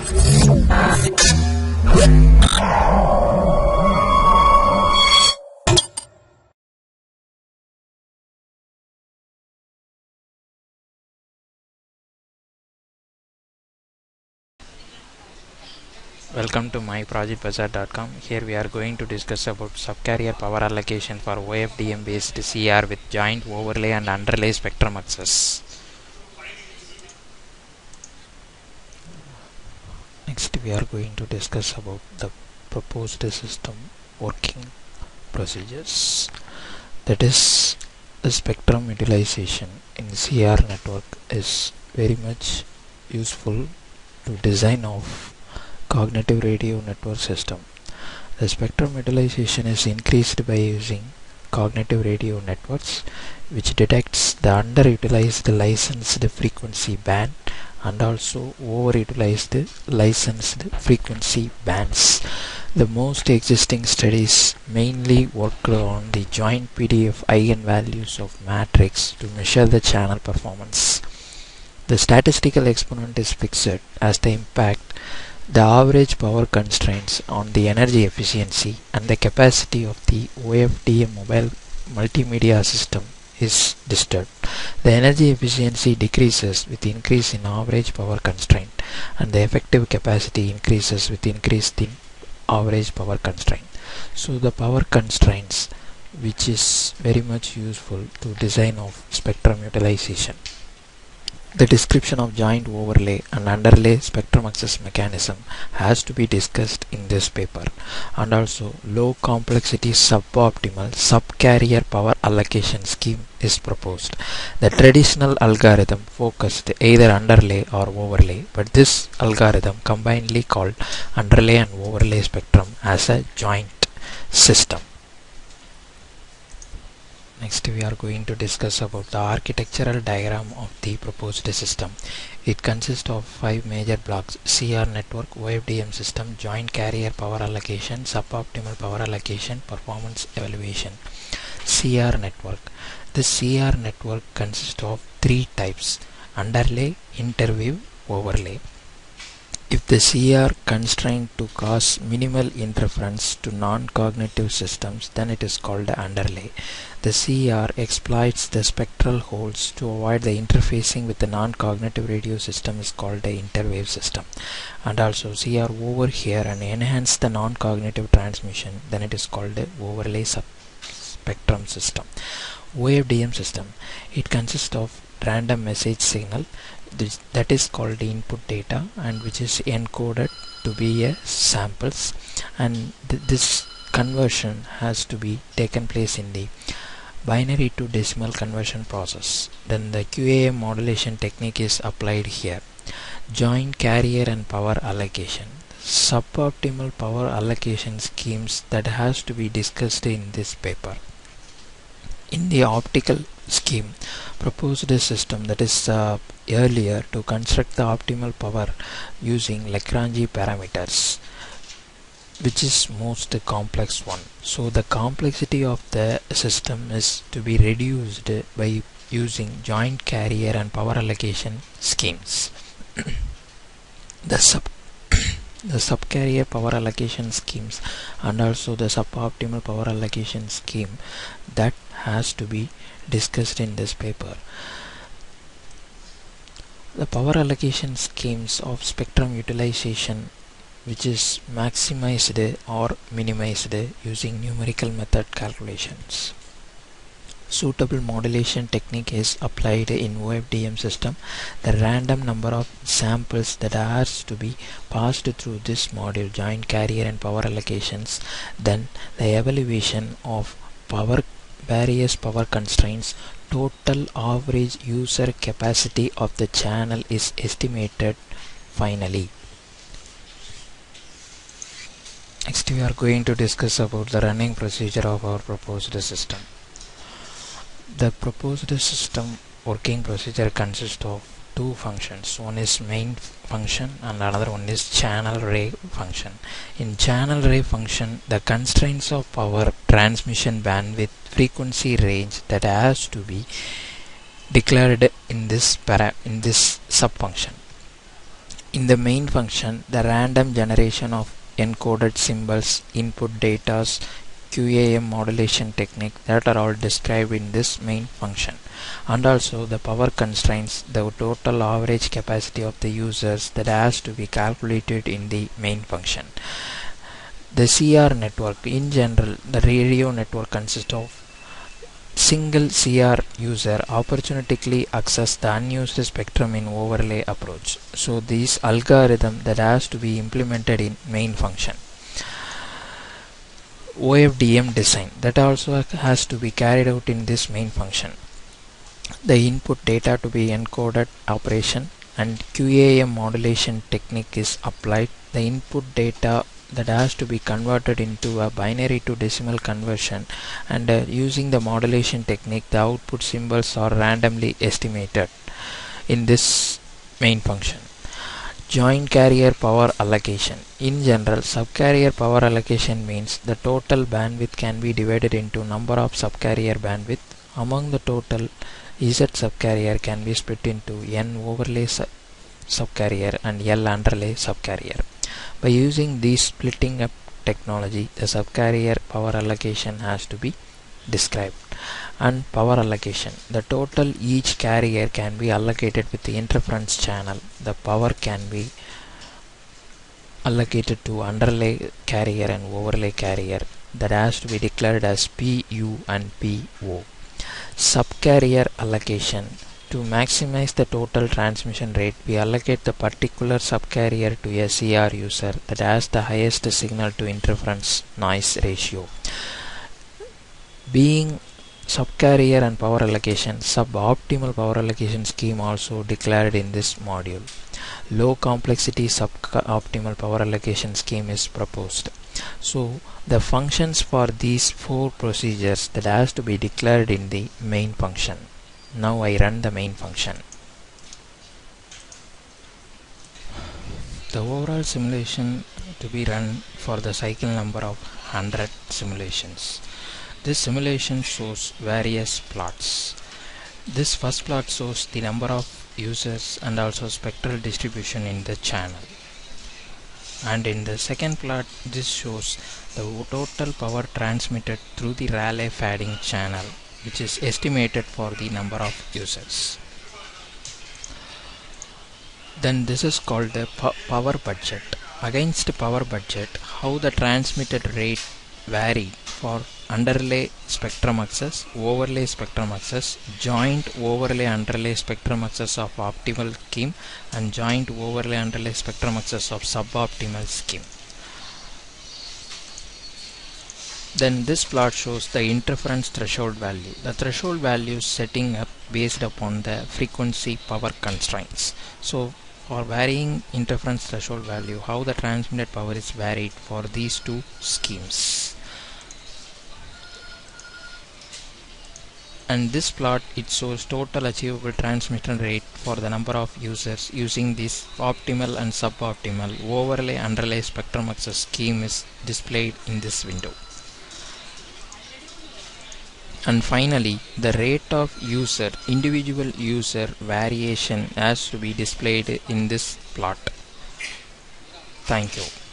Welcome to myprojectbazaar.com. Here we are going to discuss about subcarrier power allocation for OFDM-based CR with joint overlay and underlay spectrum access. Next we are going to discuss about the proposed system working procedures. That is, the spectrum utilization in CR network is very much useful to design of cognitive radio network system. The spectrum utilization is increased by using cognitive radio networks, which detects the underutilized licensed frequency band and also overutilized licensed frequency bands. The most existing studies mainly worked on the joint PDF eigenvalues of matrix to measure the channel performance. The statistical exponent is fixed as the impact the average power constraints on the energy efficiency and the capacity of the OFDM mobile multimedia system is disturbed. The energy efficiency decreases with increase in average power constraint, and the effective capacity increases with increase in average power constraint. So the power constraints, which is very much useful to design of spectrum utilization. The description of joint overlay and underlay spectrum access mechanism has to be discussed in this paper, and also low complexity suboptimal subcarrier power allocation scheme is proposed. The traditional algorithm focused either underlay or overlay, but this algorithm combinedly called underlay and overlay spectrum as a joint system. Next we are going to discuss about the architectural diagram of the proposed system. It consists of 5 major blocks: CR network, OFDM system, joint carrier power allocation, suboptimal power allocation, performance evaluation. CR network. The CR network consists of 3 types: underlay, interweave, overlay. If the CR constrained to cause minimal interference to non-cognitive systems, then it is called the underlay. The CR exploits the spectral holes to avoid the interfacing with the non-cognitive radio system is called the interwave system. And also CR over here and enhance the non-cognitive transmission, then it is called the overlay spectrum system. OFDM system. It consists of random message signal that is called the input data, and which is encoded to be a samples, and this conversion has to be taken place in the binary to decimal conversion process. Then the QAM modulation technique is applied here. Joint carrier and power allocation. Suboptimal power allocation schemes that has to be discussed in this paper. In the optical scheme, proposed a system that is earlier to construct the optimal power using Lagrange parameters, which is most complex one. So the complexity of the system is to be reduced by using joint carrier and power allocation schemes. The subcarrier power allocation schemes and also the suboptimal power allocation scheme that has to be discussed in this paper. The power allocation schemes of spectrum utilization, which is maximized or minimized using numerical method calculations. Suitable modulation technique is applied in OFDM system. The random number of samples that has to be passed through this module, joint carrier and power allocations. Then the evaluation of various power constraints. Total average user capacity of the channel is estimated finally. Next we are going to discuss about the running procedure of our proposed system. The proposed system working procedure consists of 2 functions. One is main function and another one is channel array function. In channel array function, the constraints of power, transmission bandwidth, frequency range that has to be declared in this subfunction. In the main function, the random generation of encoded symbols, input data's QAM modulation technique that are all described in this main function, and also the power constraints, the total average capacity of the users that has to be calculated in the main function. The CR network, in general, the radio network consists of single CR user opportunistically access the unused spectrum in overlay approach. So this algorithm that has to be implemented in main function. OFDM design that also has to be carried out in this main function. The input data to be encoded operation and QAM modulation technique is applied. The input data that has to be converted into a binary to decimal conversion, and using the modulation technique the output symbols are randomly estimated in this main function. Joint carrier power allocation. In general, subcarrier power allocation means the total bandwidth can be divided into number of subcarrier bandwidth. Among the total, Z subcarrier can be split into N overlay subcarrier and L underlay subcarrier. By using this splitting up technology, the subcarrier power allocation has to be described. And power allocation, the total each carrier can be allocated with the interference channel. The power can be allocated to underlay carrier and overlay carrier that has to be declared as PU and PO. Subcarrier allocation, to maximize the total transmission rate, we allocate the particular subcarrier to a CR user that has the highest signal to interference noise ratio. Being subcarrier and power allocation, suboptimal power allocation scheme also declared in this module. Low complexity suboptimal power allocation scheme is proposed. So the functions for these four procedures that has to be declared in the main function. Now I run the main function. The overall simulation to be run for the cycle number of 100 simulations. This simulation shows various plots. This first plot shows the number of users and also spectral distribution in the channel. And in the second plot, this shows the total power transmitted through the Rayleigh fading channel, which is estimated for the number of users. Then this is called the power budget. Against power budget, how the transmitted rate vary for underlay spectrum access, overlay spectrum access, joint overlay underlay spectrum access of optimal scheme, and joint overlay underlay spectrum access of suboptimal scheme. Then this plot shows the interference threshold value. The threshold value is setting up based upon the frequency power constraints. So for varying interference threshold value, how the transmitted power is varied for these two schemes. And this plot, it shows total achievable transmission rate for the number of users using this optimal and suboptimal overlay underlay spectrum access scheme is displayed in this window. And finally, the rate of individual user variation has to be displayed in this plot. Thank you.